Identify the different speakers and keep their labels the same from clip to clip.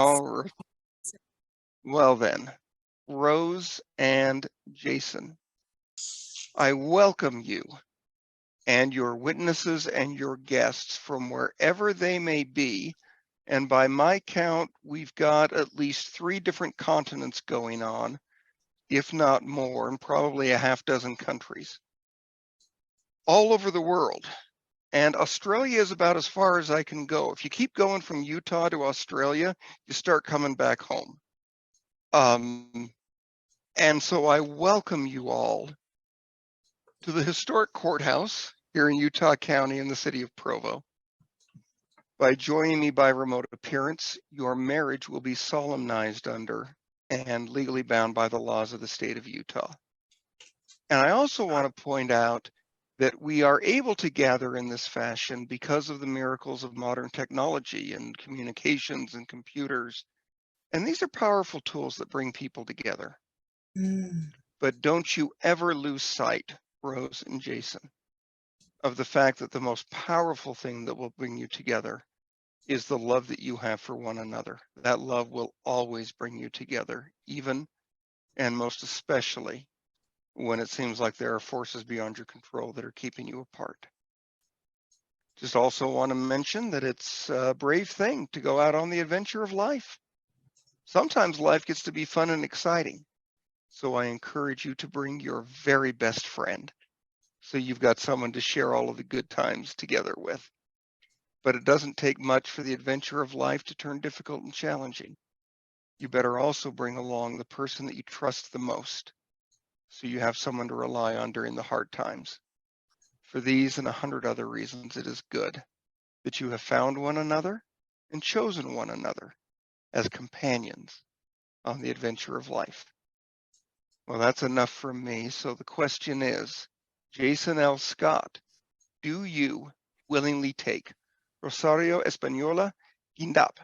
Speaker 1: All right. Well then, Rose and Jason, I welcome you and your witnesses and your guests from wherever they may be. And by my count, we've got at least 3 different continents going on, if not more, and probably a half dozen countries all over the world. And Australia is about as far as I can go. If you keep going from Utah to Australia, you start coming back home. And so I welcome you all to the historic courthouse here in Utah County in the city of Provo. By joining me by remote appearance, your marriage will be solemnized under and legally bound by the laws of the state of Utah. And I also want to point out that we are able to gather in this fashion because of the miracles of modern technology and communications and computers. And these are powerful tools that bring people together. But don't you ever lose sight, Rose and Jason, of the fact that the most powerful thing that will bring you together is the love that you have for one another. That love will always bring you together, even and most especially when it seems like there are forces beyond your control that are keeping you apart. Just also want to mention that it's a brave thing to go out on the adventure of life. Sometimes life gets to be fun and exciting. So I encourage you to bring your very best friend, so you've got someone to share all of the good times together with. But it doesn't take much for the adventure of life to turn difficult and challenging. You better also bring along the person that you trust the most, so you have someone to rely on during the hard times. For these and 100 other reasons, it is good that you have found one another and chosen one another as companions on the adventure of life. Well, that's enough from me. So the question is, Jason L. Scott, do you willingly take Rosario Española Guindap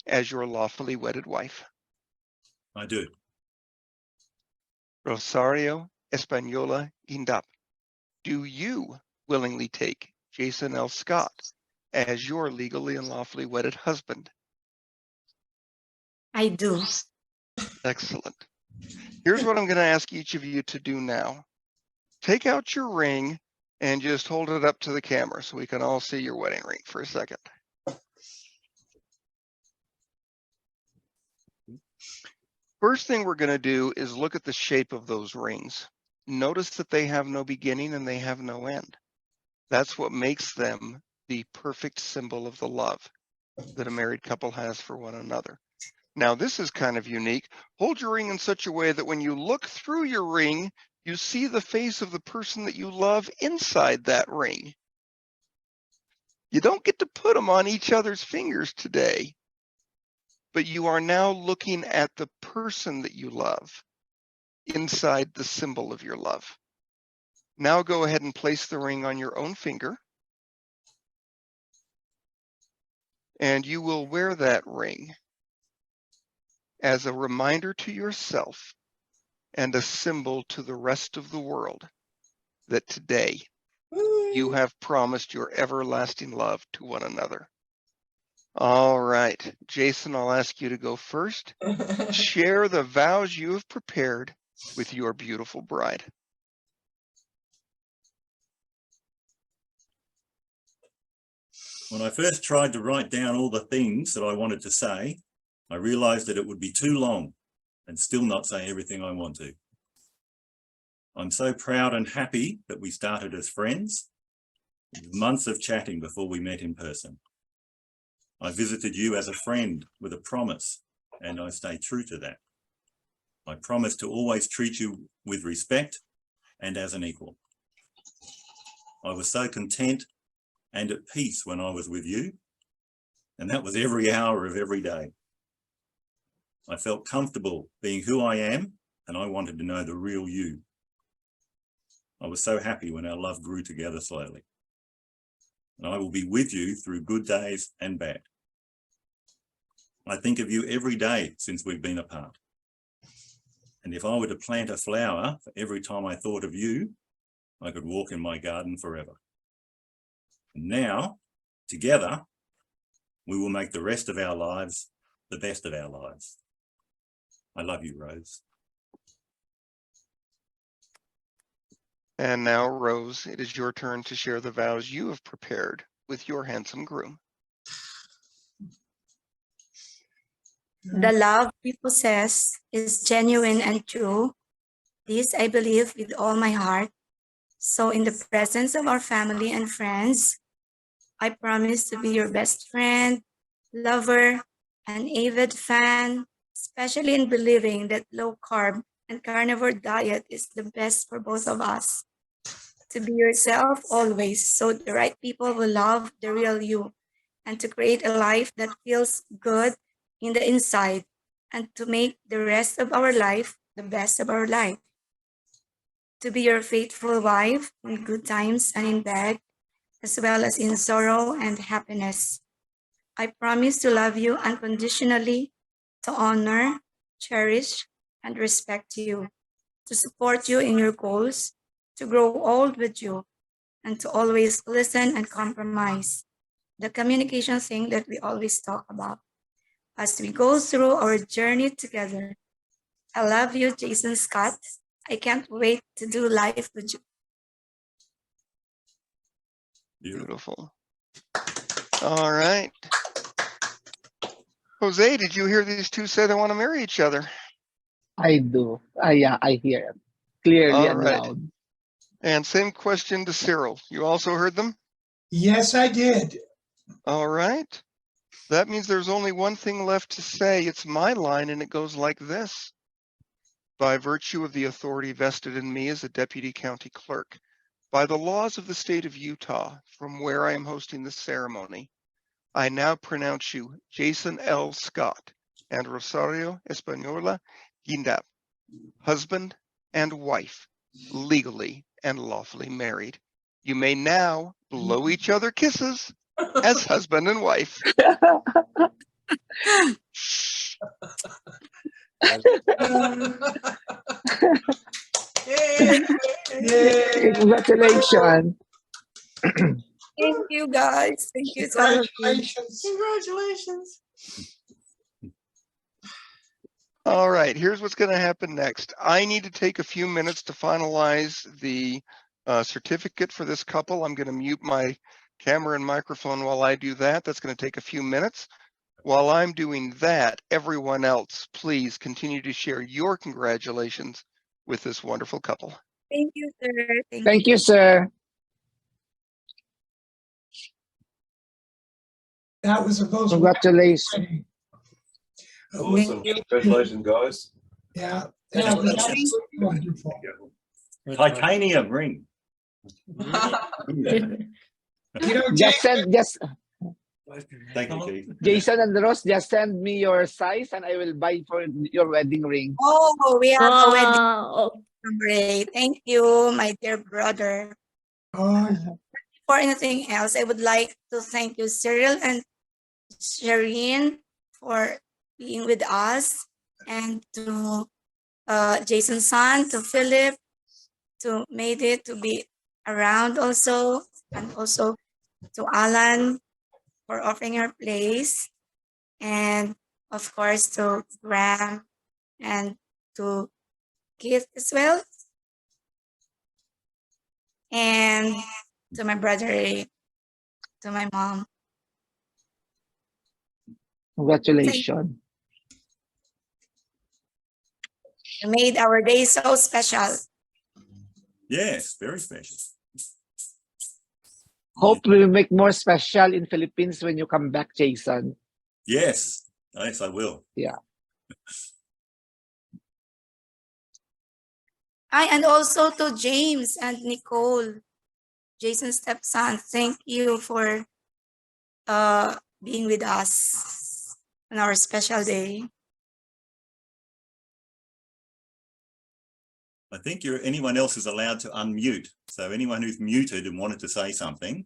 Speaker 1: as your lawfully wedded wife?
Speaker 2: I do.
Speaker 1: Rosario Española Guindap, do you willingly take Jason L. Scott as your legally and lawfully wedded husband?
Speaker 3: I do.
Speaker 1: Excellent. Here's what I'm going to ask each of you to do now. Take out your ring and just hold it up to the camera so we can all see your wedding ring for a second. First thing we're going to do is look at the shape of those rings. Notice that they have no beginning and they have no end. That's what makes them the perfect symbol of the love that a married couple has for one another. Now, this is kind of unique. Hold your ring in such a way that when you look through your ring, you see the face of the person that you love inside that ring. You don't get to put them on each other's fingers today, but you are now looking at the person that you love inside the symbol of your love. Now go ahead and place the ring on your own finger, and you will wear that ring as a reminder to yourself and a symbol to the rest of the world that today you have promised your everlasting love to one another. All right, Jason, I'll ask you to go first. Share the vows you have prepared with your beautiful bride.
Speaker 2: When I first tried to write down all the things that I wanted to say, I realized that it would be too long and still not say everything I want to. I'm so proud and happy that we started as friends, with months of chatting before we met in person. I visited you as a friend with a promise, and I stay true to that. I promise to always treat you with respect and as an equal. I was so content and at peace when I was with you, and that was every hour of every day. I felt comfortable being who I am, and I wanted to know the real you. I was so happy when our love grew together slowly. And I will be with you through good days and bad. I think of you every day since we've been apart. And if I were to plant a flower for every time I thought of you, I could walk in my garden forever. And now, together, we will make the rest of our lives the the best of our lives. I love you, Rose.
Speaker 1: And now, Rose, it is your turn to share the vows you have prepared with your handsome groom.
Speaker 3: The love we possess is genuine and true. This I believe with all my heart. So in the presence of our family and friends, I promise to be your best friend, lover, an avid fan, especially in believing that low carb and carnivore diet is the best for both of us. To be yourself always, so the right people will love the real you, and to create a life that feels good in the inside, and to make the rest of our life the best of our life. To be your faithful wife in good times and in bad, as well as in sorrow and happiness. I promise to love you unconditionally, to honor, cherish, and respect you, to support you in your goals, to grow old with you, and to always listen and compromise. The communication thing that we always talk about as we go through our journey together. I love you, Jason Scott. I can't wait to do life with you.
Speaker 2: Beautiful.
Speaker 1: Beautiful. All right. Jose, did you hear these two say they want to marry each other?
Speaker 4: I do. Yeah, I hear it clearly
Speaker 1: All
Speaker 4: and
Speaker 1: right.
Speaker 4: loud.
Speaker 1: And same question to Cyril. You also heard them?
Speaker 5: Yes, I did.
Speaker 1: All right. That means there's only one thing left to say. It's my line, and it goes like this. By virtue of the authority vested in me as a deputy county clerk, by the laws of the state of Utah, from where I am hosting this ceremony, I now pronounce you Jason L. Scott and Rosario Española Guindap, husband and wife, legally and lawfully married. You may now blow each other kisses as husband and wife.
Speaker 5: Yay.
Speaker 4: Congratulations.
Speaker 3: Thank you, guys. Thank you, to all of you.
Speaker 5: Congratulations.
Speaker 6: Congratulations.
Speaker 1: All right, here's what's going to happen next. I need to take a few minutes to finalize the certificate for this couple. I'm going to mute my camera and microphone while I do that. That's going to take a few minutes. While I'm doing that, everyone else, please continue to share your congratulations with this wonderful couple.
Speaker 3: Thank you, sir.
Speaker 4: Thank you, sir.
Speaker 5: That was the most.
Speaker 4: Congratulations.
Speaker 5: wedding.
Speaker 6: Awesome. Congratulations, guys.
Speaker 5: Yeah, that was absolutely wonderful.
Speaker 2: Titanium ring.
Speaker 5: You know,
Speaker 4: Just
Speaker 5: Jason,
Speaker 4: send,
Speaker 2: Thank you, Keith.
Speaker 4: Jason and Rose, just send me your size and I will buy for your wedding ring.
Speaker 3: Oh, we have a wedding.
Speaker 7: Wow.
Speaker 3: Great. Thank you, my dear brother.
Speaker 5: oh,
Speaker 3: For anything else, I would like to thank you, Cyril and Shireen, for being with us, and to Jason's son, to Philip, to made it to be around also, and also to Alan for offering her place, and of course to Graham and to Keith as well, and to my brother, to my mom.
Speaker 4: Congratulations.
Speaker 3: You made our day so special.
Speaker 2: Yes, very special.
Speaker 4: Hope we'll make more special in Philippines when you come back, Jason.
Speaker 2: Yes, I will.
Speaker 3: And also to James and Nicole, Jason's stepson. Thank you for being with us on our special day.
Speaker 2: I think anyone else is allowed to unmute. So anyone who's muted and wanted to say something,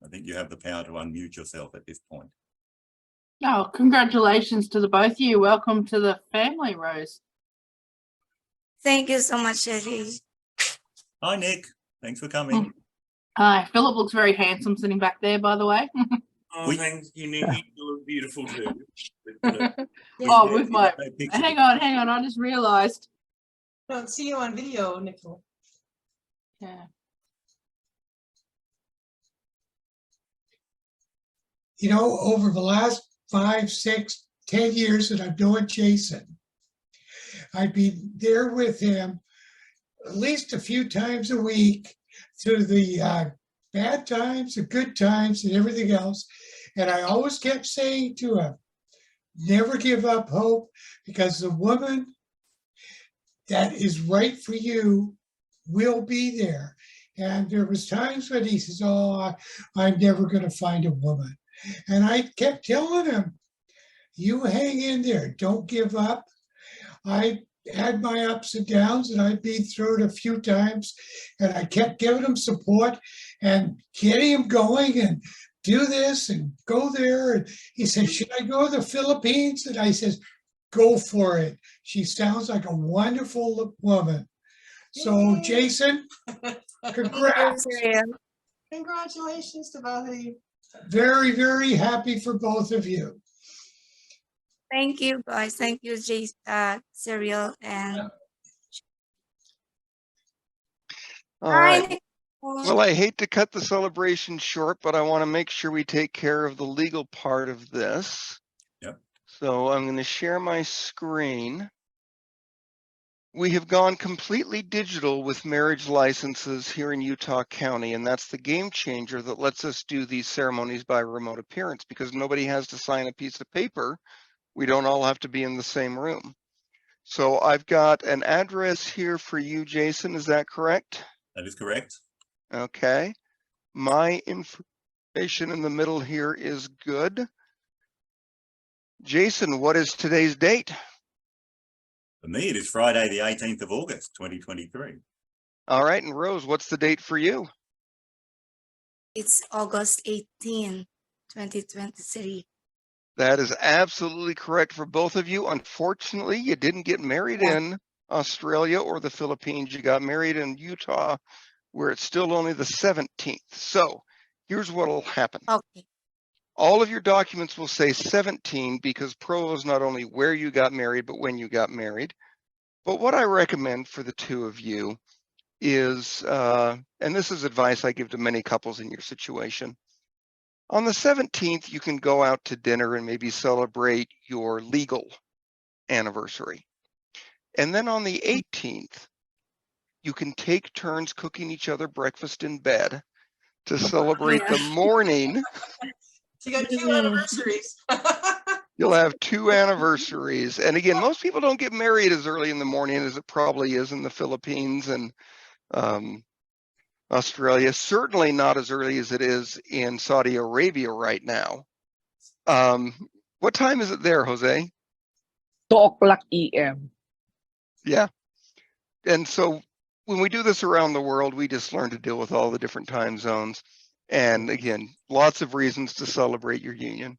Speaker 2: I think you have the power to unmute yourself at this point.
Speaker 7: Oh, congratulations to the both of you. Welcome to the family, Rose.
Speaker 3: Thank you so much, Sherry.
Speaker 2: Hi, Nick. Thanks for coming.
Speaker 7: Hi, Philip looks very handsome sitting back there, by the way.
Speaker 8: Oh,
Speaker 2: We-
Speaker 8: thanks. You look beautiful too. But,
Speaker 7: Oh, with my,
Speaker 2: no picture.
Speaker 7: hang on, I just realized.
Speaker 6: Don't see you on video, Nicole.
Speaker 7: Yeah.
Speaker 5: You know, over the last 5, 6, 10 years that I've known Jason, I'd be there with him at least a few times a week through the bad times, the good times, and everything else. And I always kept saying to him, never give up hope, because the woman that is right for you will be there. And there was times when he says, oh, I'm never going to find a woman. And I kept telling him, you hang in there, don't give up. I had my ups and downs, and I'd been through it a few times, and I kept giving him support and getting him going and do this and go there. And he said, should I go to the Philippines? And I said, go for it. She sounds like a wonderful woman. So
Speaker 6: Yay.
Speaker 5: Jason, congrats.
Speaker 6: Congratulations to both of you.
Speaker 5: Very, very happy for both of you.
Speaker 3: Thank you, guys. Thank you, Cyril, and
Speaker 1: All
Speaker 3: hi,
Speaker 1: right.
Speaker 3: Nicole.
Speaker 1: Well, I hate to cut the celebration short, but I want to make sure we take care of the legal part of this.
Speaker 2: Yep.
Speaker 1: So I'm going to share my screen. We have gone completely digital with marriage licenses here in Utah County, and that's the game changer that lets us do these ceremonies by remote appearance, because nobody has to sign a piece of paper. We don't all have to be in the same room. So I've got an address here for you, Jason. Is that correct?
Speaker 2: That is correct.
Speaker 1: Okay. My information in the middle here is good. Jason, what is today's date?
Speaker 2: For me, it is Friday, the 18th of August, 2023.
Speaker 1: All right. And Rose, what's the date for you?
Speaker 3: It's August 18, 2023.
Speaker 1: That is absolutely correct for both of you. Unfortunately, you didn't get married in Australia or the Philippines. You got married in Utah, where it's still only the 17th. So here's what will happen.
Speaker 3: Okay.
Speaker 1: All of your documents will say 17 because Provo is not only where you got married, but when you got married. But what I recommend for the two of you is, and this is advice I give to many couples in your situation. On the 17th, you can go out to dinner and maybe celebrate your legal anniversary. And then on the 18th, you can take turns cooking each other breakfast in bed to celebrate the morning.
Speaker 6: So you got two anniversaries.
Speaker 1: You'll have 2 anniversaries. And again, most people don't get married as early in the morning as it probably is in the Philippines and Australia, certainly not as early as it is in Saudi Arabia right now. What time is it there, Jose?
Speaker 4: 2:00 AM.
Speaker 1: Yeah. And so when we do this around the world, we just learn to deal with all the different time zones. And again, lots of reasons to celebrate your union.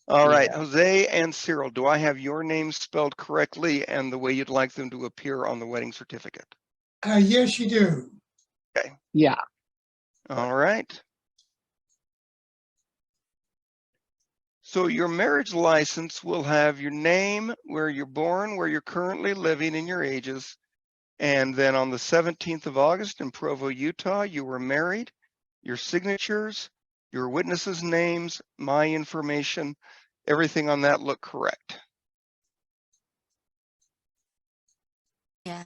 Speaker 1: All right,
Speaker 4: Yeah.
Speaker 1: Jose and Cyril, do I have your names spelled correctly and the way you'd like them to appear on the wedding certificate?
Speaker 5: Yes, you do.
Speaker 4: Yeah.
Speaker 1: All right. So your marriage license will have your name, where you're born, where you're currently living, and your ages. And then on the 17th of August in Provo, Utah, you were married, your signatures, your witnesses' names, my information, everything on that looked correct.
Speaker 3: Yeah.